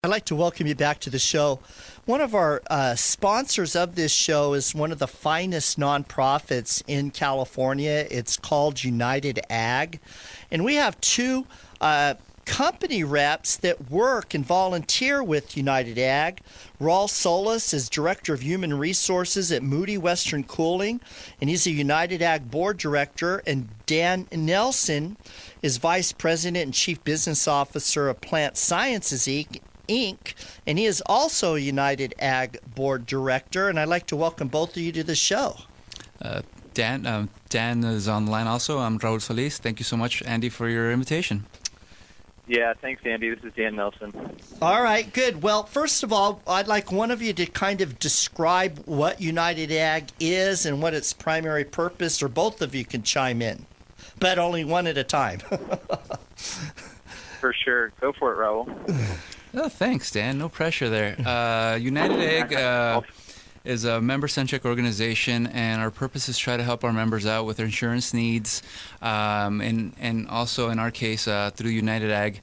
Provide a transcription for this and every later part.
I'd like to welcome you back to the show. One of our sponsors of this show is one of the finest nonprofits in California. It's called UnitedAg. And we have two company reps that work and volunteer with UnitedAg. Raul Solis is Director of Human Resources at Moody Western Cooling, and he's a UnitedAg Board Director. And Dan Nelson is Vice President and Chief Business Officer of Plant Sciences Inc., and he is also a UnitedAg Board Director. And I'd like to welcome both of you to the show. Dan is on the line also. I'm Raul Solis. Thank you so much, Andy, for your invitation. Yeah, thanks, Andy. This is Dan Nelson. All right, good. Well, first of all, I'd like one of you to kind of describe what UnitedAg is and what its primary purpose, or both of you can chime in, but only one at a time. For sure. Go for it, Raul. Oh, thanks, Dan. No pressure there. UnitedAg is a member-centric organization, and our purpose is to try to help our members out with their insurance needs, and also in our case through UnitedAg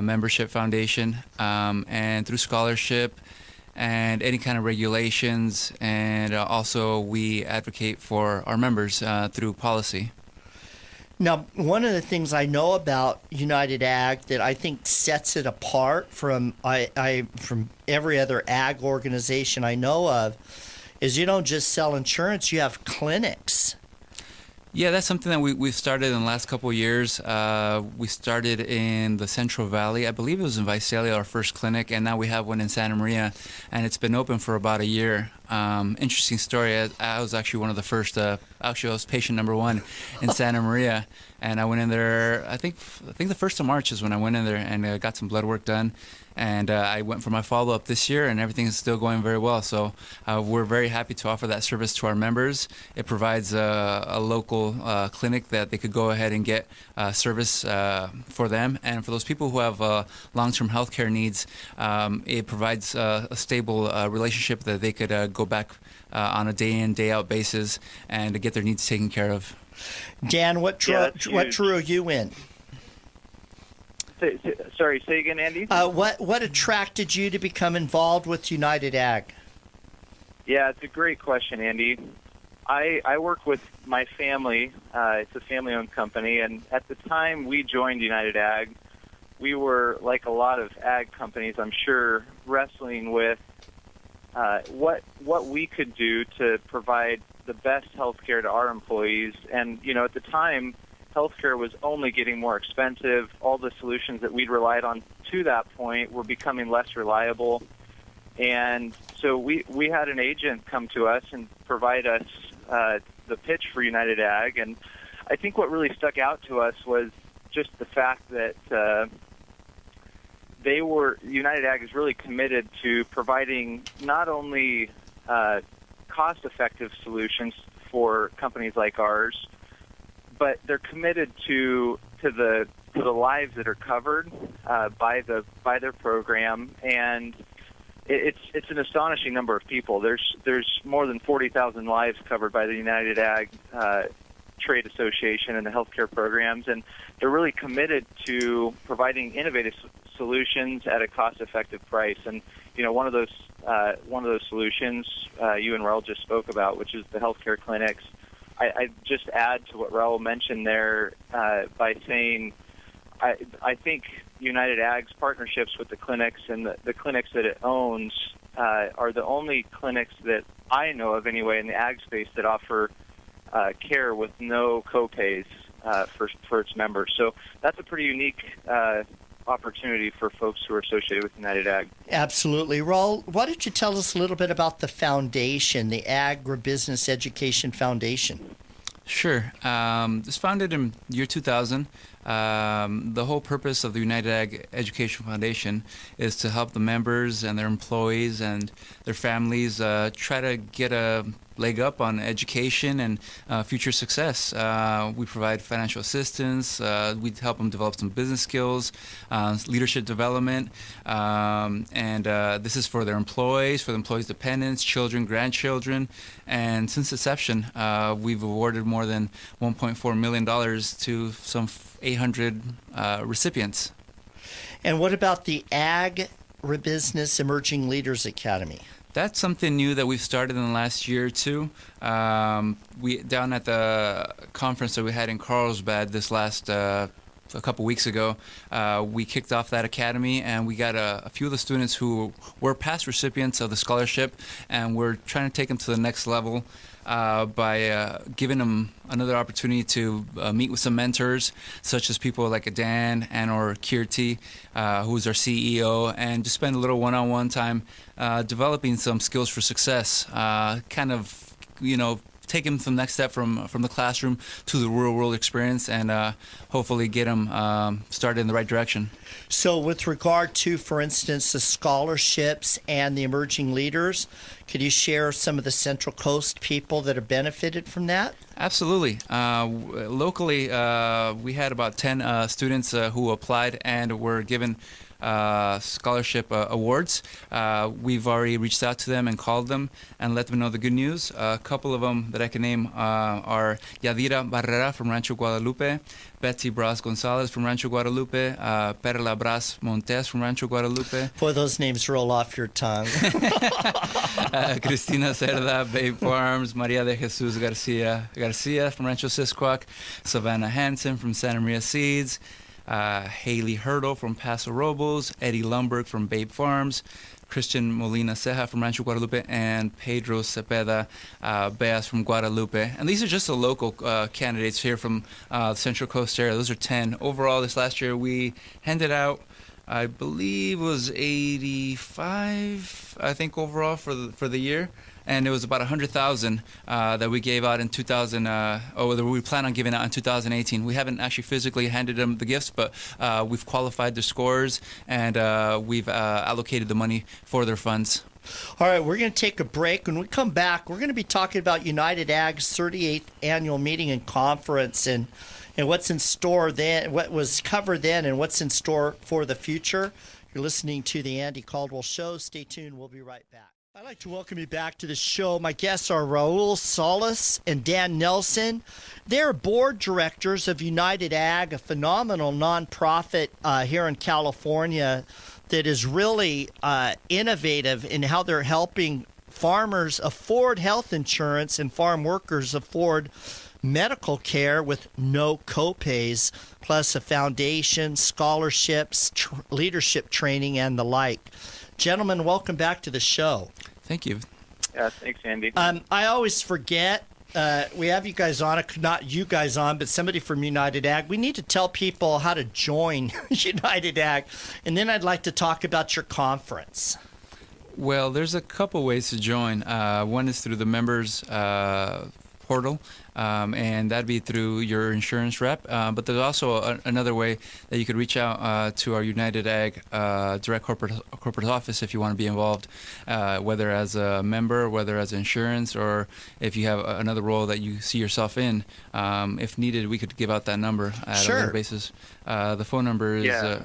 Membership Foundation, and through scholarship and any kind of regulations, and also we advocate for our members through policy. Now, one of the things I know about UnitedAg that I think sets it apart from from every other ag organization I know of is you don't just sell insurance, you have clinics. Yeah, that's something that we've started in the last couple of years. We started in the Central Valley. I believe it was in Visalia, our first clinic, and now we have one in Santa Maria, and it's been open for about a year. Interesting story. I was actually one of the first, actually I was patient number one in Santa Maria, and I went in there, I think the 1st of March is when I went in there and got some blood work done. And I went for my follow-up this year, and everything is still going very well. So we're very happy to offer that service to our members. It provides a local clinic that they could go ahead and get service for them. And for those people who have long-term health care needs, it provides a stable relationship that they could go back on a day-in, day-out basis and to get their needs taken care of. Dan, what drew you in? Sorry, say again, Andy? What attracted you to become involved with UnitedAg? Yeah, it's a great question, Andy. I work with my family. It's a family-owned company, and at the time we joined UnitedAg, we were, like a lot of ag companies, I'm sure, wrestling with what we could do to provide the best health care to our employees. And, at the time, healthcare was only getting more expensive. All the solutions that we'd relied on to that point were becoming less reliable. And so we had an agent come to us and provide us the pitch for UnitedAg. And I think what really stuck out to us was just the fact that UnitedAg is really committed to providing not only cost-effective solutions for companies like ours, but they're committed to the lives that are covered by their program, and it's an astonishing number of people. There's more than 40,000 lives covered by the UnitedAg Trade Association and the healthcare programs, and they're really committed to providing innovative solutions at a cost-effective price. And one of those solutions you and Raul just spoke about, which is the healthcare clinics. I just add to what Raul mentioned there by saying I think UnitedAg's partnerships with the clinics and the clinics that it owns are the only clinics that I know of anyway in the ag space that offer care with no co-pays for its members. So that's a pretty unique opportunity for folks who are associated with UnitedAg. Absolutely. Raul, why don't you tell us a little bit about the foundation, the Agribusiness Education Foundation? Sure. It was founded in year 2000. The whole purpose of the UnitedAg Education Foundation is to help the members and their employees and their families try to get a leg up on education and future success. We provide financial assistance. We help them develop some business skills, leadership development, and this is for their employees, for the employees' dependents, children, grandchildren. And since inception, we've awarded more than $1.4 million to some 800 recipients. And what about the Ag Agribusiness Emerging Leaders Academy? That's something new that we've started in the last year or two. We down at the conference that we had in Carlsbad this last a couple weeks ago, we kicked off that academy, and we got a few of the students who were past recipients of the scholarship, and we're trying to take them to the next level by giving them another opportunity to meet with some mentors, such as people like Dan and or Kirti, who's our CEO, and just spend a little one-on-one time developing some skills for success, kind of, take them from the next step from the classroom to the real world experience, and hopefully get them started in the right direction. So with regard to, for instance, the scholarships and the emerging leaders, could you share some of the Central Coast people that have benefited from that? Absolutely. Locally, we had about 10 students who applied and were given scholarship awards. We've already reached out to them and called them and let them know the good news. A couple of them that I can name are Yadira Barrera from Rancho Guadalupe, Betsy Bras Gonzalez from Rancho Guadalupe, Perla Bras Montes from Rancho Guadalupe. Boy, those names roll off your tongue. Cristina Cerda, Bay Farms, Maria de Jesus Garcia from Rancho Sisquoc, Savannah Hansen from Santa Maria Seeds, Haley Hurdle from Paso Robles, Eddie Lumberg from Babe Farms, Christian Molina Ceja from Rancho Guadalupe, and Pedro Cepeda Beas from Guadalupe. And these are just the local candidates here from the Central Coast area. Those are 10. Overall, this last year, we handed out, I believe it was 85, I think, overall for the year. And it was about 100,000 that we gave out in 2000, that we plan on giving out in 2018. We haven't actually physically handed them the gifts, but we've qualified their scores, and we've allocated the money for their funds. All right, we're going to take a break. When we come back, we're going to be talking about UnitedAg's 38th annual meeting and conference, and what's in store then, what was covered then, and what's in store for the future. You're listening to the Andy Caldwell Show. Stay tuned. We'll be right back. I'd like to welcome you back to the show. My guests are Raul Solis and Dan Nelson. They're board directors of UnitedAg, a phenomenal nonprofit here in California that is really innovative in how they're helping farmers afford health insurance and farm workers afford medical care with no copays, plus a foundation, scholarships, leadership training, and the like. Gentlemen, welcome back to the show. Thank you. Yeah, thanks, Andy. I always forget, we have you guys on, not you guys on, but somebody from UnitedAg. We need to tell people how to join UnitedAg, and then I'd like to talk about your conference. Well, there's a couple ways to join. One is through the members portal, and that'd be through your insurance rep. But there's also another way that you could reach out to our UnitedAg direct corporate office if you want to be involved, whether as a member, whether as insurance, or if you have another role that you see yourself in. If needed, we could give out that number at a later basis. The phone number is, you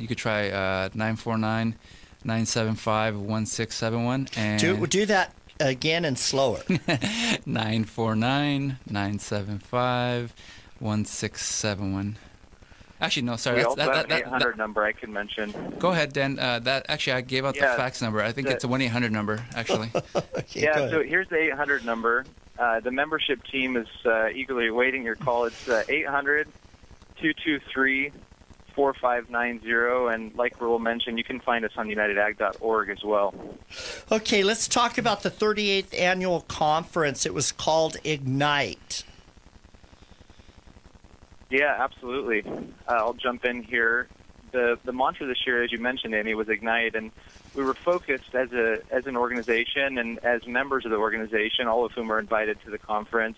could try 949-975-1671. And Do that again and slower. 949-975-1671. Actually, no, sorry. We also have an 800 number I can mention. Go ahead, Dan. That actually, I gave out the fax number. I think it's a 1-800 number, actually. Okay, so here's the 800 number. The membership team is eagerly awaiting your call. It's 800-223-4590, and like Raul mentioned, you can find us on UnitedAg.org as well. Okay, let's talk about the 38th annual conference. It was called Ignite. Yeah, absolutely. I'll jump in here. The mantra this year, as you mentioned, Amy, was Ignite, and we were focused as an organization and as members of the organization, all of whom are invited to the conference,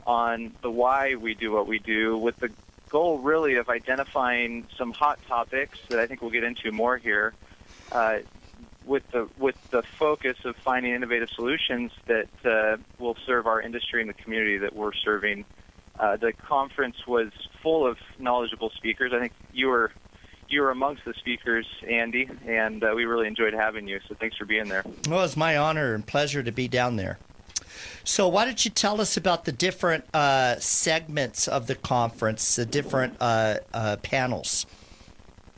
on the why we do what we do, with the goal really of identifying some hot topics that I think we'll get into more here, with the focus of finding innovative solutions that will serve our industry and the community that we're serving. The conference was full of knowledgeable speakers. I think you were amongst the speakers, Andy, and we really enjoyed having you, so thanks for being there. Well, it's my honor and pleasure to be down there. So why don't you tell us about the different segments of the conference, the different panels?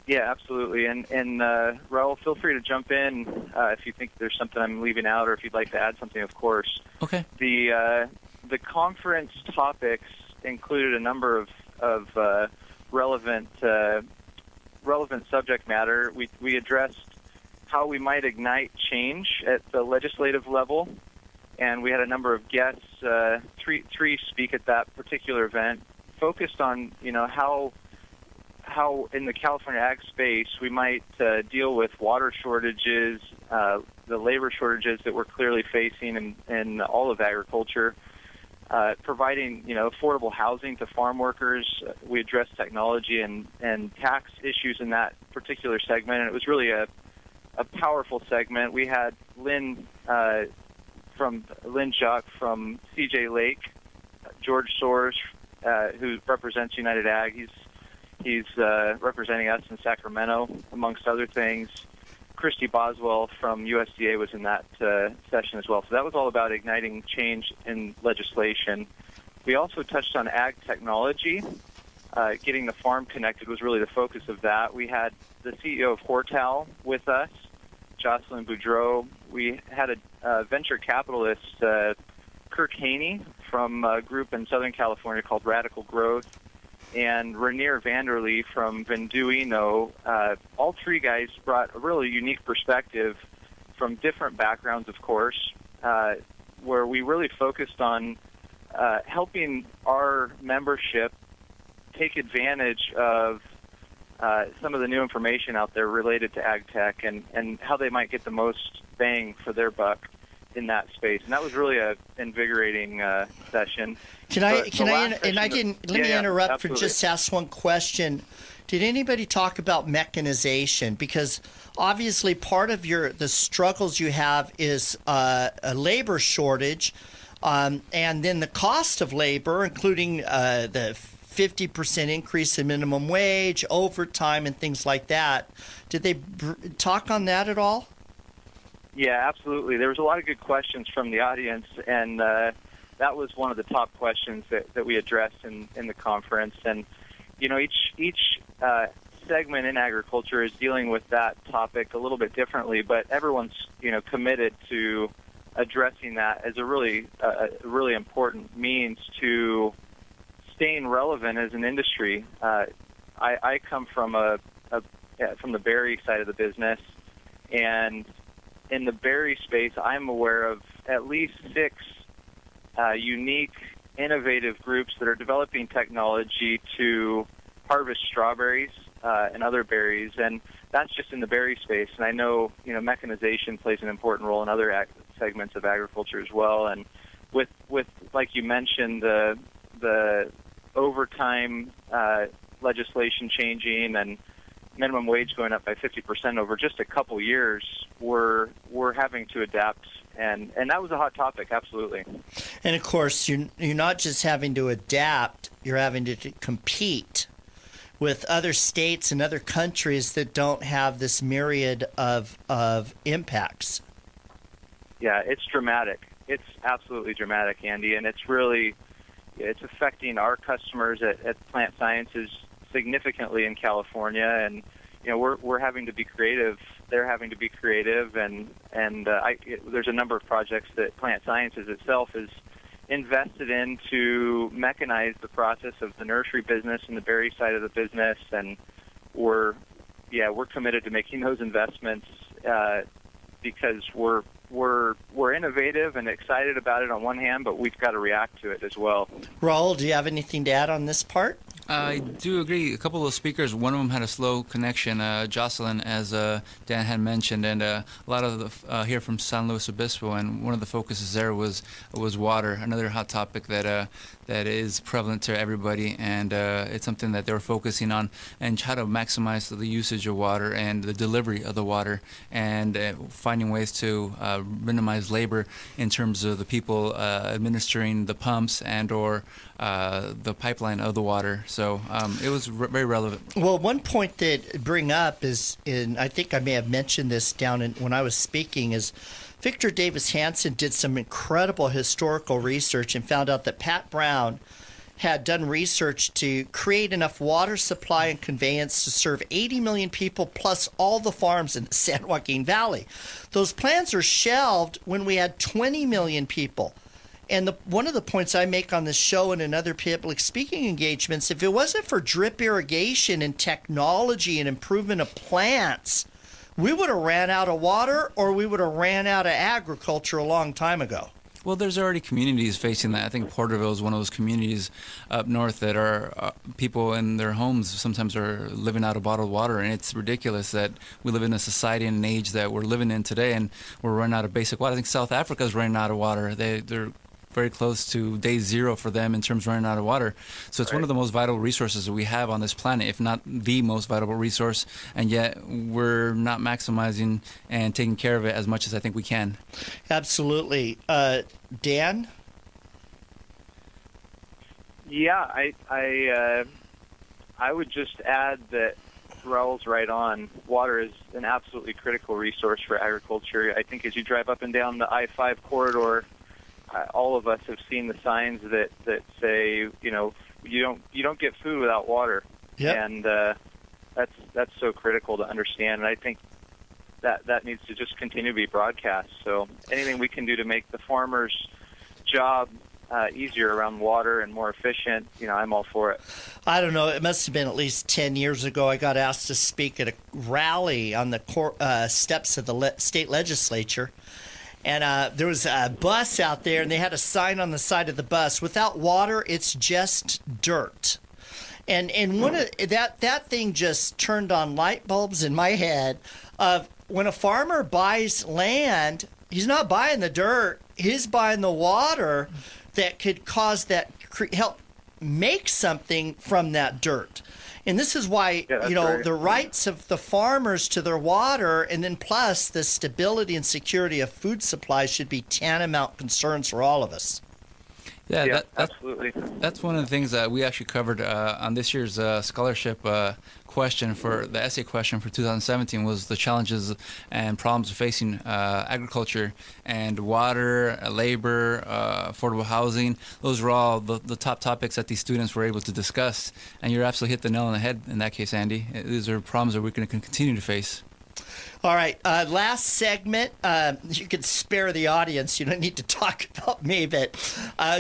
Yeah, absolutely. And Raul, feel free to jump in if you think there's something I'm leaving out, or if you'd like to add something, of course. Okay. The conference topics included a number of relevant subject matter. We addressed how we might ignite change at the legislative level, and we had a number of guests, three speak at that particular event, focused on how in the California ag space we might deal with water shortages, the labor shortages that we're clearly facing in all of agriculture, providing affordable housing to farm workers. We addressed technology and tax issues in that particular segment, and it was really a powerful segment. We had Lynn Jacques from CJ Lake, George Soares, who represents UnitedAg. He's representing us in Sacramento, amongst other things. Christy Boswell from USDA was in that session as well. So that was all about igniting change in legislation. We also touched on ag technology. Getting the farm connected was really the focus of that. We had the CEO of Hortal with us, Jocelyn Boudreau. We had a venture capitalist, Kirk Haney, from a group in Southern California called Radical Growth, and Rainier Vanderlee from Venduino. All three guys brought a really unique perspective from different backgrounds, of course, where we really focused on helping our membership take advantage of some of the new information out there related to ag tech and how they might get the most bang for their buck in that space. And that was really an invigorating session. Let me interrupt absolutely. for just ask one question. Did anybody talk about mechanization? Because obviously part of the struggles you have is a labor shortage, and then the cost of labor, including the 50% increase in minimum wage, overtime, and things like that. Did they talk on that at all? Yeah, absolutely. There was a lot of good questions from the audience, and that was one of the top questions that we addressed in the conference. And each segment in agriculture is dealing with that topic a little bit differently, but everyone's committed to addressing that as a really important means to staying relevant as an industry. I come from from the berry side of the business, and in the berry space, I'm aware of at least 6 unique, innovative groups that are developing technology to harvest strawberries and other berries, and that's just in the berry space. And I know mechanization plays an important role in other segments of agriculture as well. And with like you mentioned, the overtime legislation changing and minimum wage going up by 50% over just a couple years, we're having to adapt, and that was a hot topic, absolutely. And of course, you're not just having to adapt; you're having to compete with other states and other countries that don't have this myriad of impacts. Yeah, it's dramatic. It's absolutely dramatic, Andy, and it's affecting our customers at Plant Sciences significantly in California, and we're having to be creative. They're having to be creative, and there's a number of projects that Plant Sciences itself is invested in to mechanize the process of the nursery business and the berry side of the business, and we're committed to making those investments because we're innovative and excited about it on one hand, but we've got to react to it as well. Raul, do you have anything to add on this part? I do agree. A couple of speakers, one of them had a slow connection, Jocelyn, as Dan had mentioned, and a lot of here from San Luis Obispo, and one of the focuses there was water, another hot topic that is prevalent to everybody, and it's something that they were focusing on, and how to maximize the usage of water and the delivery of the water, and finding ways to minimize labor in terms of the people administering the pumps and or the pipeline of the water. So it was very relevant. Well, one point that bring up is, I think I may have mentioned this when I was speaking, is Victor Davis Hanson did some incredible historical research and found out that Pat Brown had done research to create enough water supply and conveyance to serve 80 million people plus all the farms in the San Joaquin Valley. Those plans are shelved when we had 20 million people. And one of the points I make on this show and in other public speaking engagements, if it wasn't for drip irrigation and technology and improvement of plants, we would have ran out of water or we would have ran out of agriculture a long time ago. Well, there's already communities facing that. I think Porterville is one of those communities up north that are people in their homes sometimes are living out of bottled water, and it's ridiculous that we live in a society and an age that we're living in today, and we're running out of basic water. I think South Africa is running out of water. They're very close to day zero for them in terms of running out of water. So it's one of the most vital resources that we have on this planet, if not the most vital resource, and yet we're not maximizing and taking care of it as much as I think we can. Absolutely. Dan? Yeah, I would just add that Raul's right on. Water is an absolutely critical resource for agriculture. I think as you drive up and down the I-5 corridor, all of us have seen the signs that say, you don't get food without water. Yep. And that's so critical to understand. And I think that needs to just continue to be broadcast. So anything we can do to make the farmer's job easier around water and more efficient, I'm all for it. I don't know. It must have been at least 10 years ago. I got asked to speak at a rally on the steps of the state legislature. And there was a bus out there, and they had a sign on the side of the bus, without water, it's just dirt. And one of that thing just turned on light bulbs in my head of when a farmer buys land, he's not buying the dirt, he's buying the water that could cause that, help make something from that dirt. And this is why, right. The rights of the farmers to their water, and then plus the stability and security of food supply should be tantamount concerns for all of us. Yeah, absolutely. That's one of the things that we actually covered on this year's scholarship question for the essay question for 2017 was the challenges and problems facing agriculture and water, labor, affordable housing. Those were all the top topics that these students were able to discuss. And you're absolutely hit the nail on the head in that case, Andy. These are problems that we're going to continue to face. All right, last segment. You can spare the audience. You don't need to talk about me, but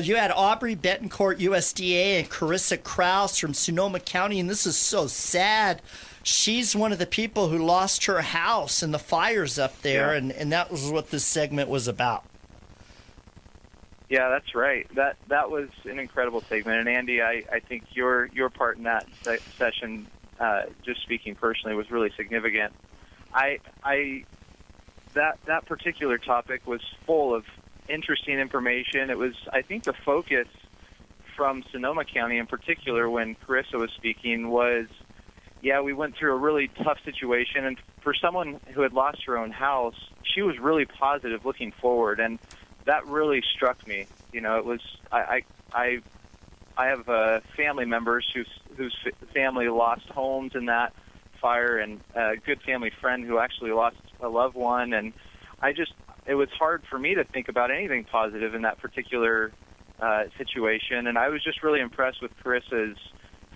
you had Aubrey Betancourt, USDA, and Carissa Krause from Sonoma County, and this is so sad. She's one of the people who lost her house in the fires up there, and that was what this segment was about. Yeah, that's right. That was an incredible segment, and Andy, I think your part in that session, just speaking personally, was really significant. That particular topic was full of interesting information. It was, I think, the focus from Sonoma County in particular when Carissa was speaking was, we went through a really tough situation, and for someone who had lost her own house, she was really positive looking forward, and that really struck me. It was I have family members whose family lost homes in that fire, and a good family friend who actually lost a loved one, and it was hard for me to think about anything positive in that particular situation, and I was just really impressed with Carissa's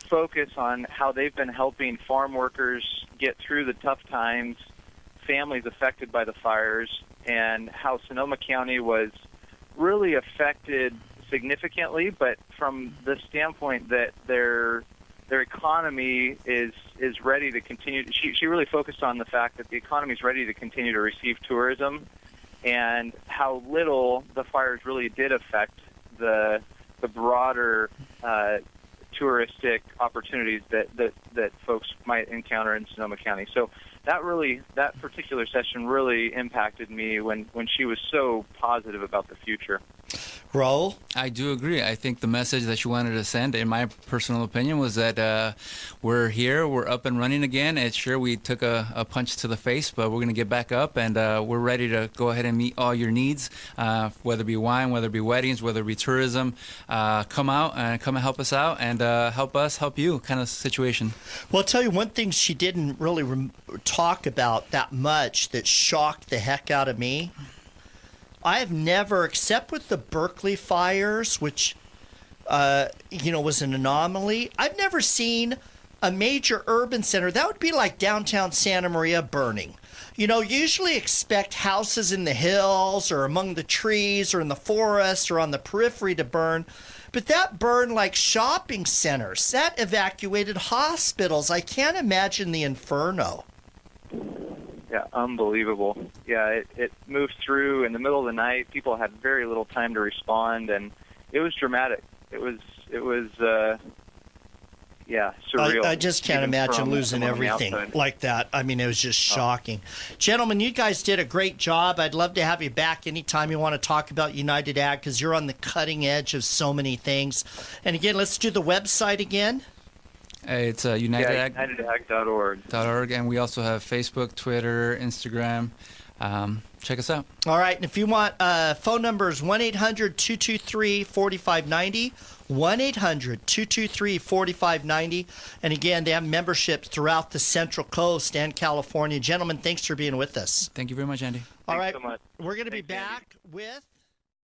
focus on how they've been helping farm workers get through the tough times, families affected by the fires, and how Sonoma County was really affected significantly, but from the standpoint that their economy is ready to continue. She really focused on the fact that the economy is ready to continue to receive tourism, and how little the fires really did affect the broader touristic opportunities that folks might encounter in Sonoma County. So that particular session really impacted me when she was so positive about the future. Raul? I do agree. I think the message that you wanted to send, in my personal opinion, was that we're here, we're up and running again. And sure, we took a punch to the face, but we're going to get back up, and we're ready to go ahead and meet all your needs, whether it be wine, whether it be weddings, whether it be tourism. Come out and come and help us out, and help us help you kind of situation. Well, I'll tell you one thing she didn't really talk about that much that shocked the heck out of me. I have never, except with the Berkeley fires, which was an anomaly. I've never seen a major urban center. That would be like downtown Santa Maria burning. Usually expect houses in the hills or among the trees or in the forest or on the periphery to burn. But that burned like shopping centers. That evacuated hospitals. I can't imagine the inferno. Yeah, unbelievable. Yeah, it moved through in the middle of the night. People had very little time to respond, and it was dramatic. It was surreal. I just can't imagine losing everything like that. I mean, it was just shocking. Gentlemen, you guys did a great job. I'd love to have you back anytime you want to talk about UnitedAg, because you're on the cutting edge of so many things. And again, let's do the website again. It's UnitedAg. UnitedAg.org. And we also have Facebook, Twitter, Instagram. Check us out. All right. And if you want, phone number is 1-800-223-4590. 1-800-223-4590. And again, they have memberships throughout the Central Coast and California. Gentlemen, thanks for being with us. Thank you very much, Andy. All right. Thanks so much. We're going to be Thanks, Andy. back with...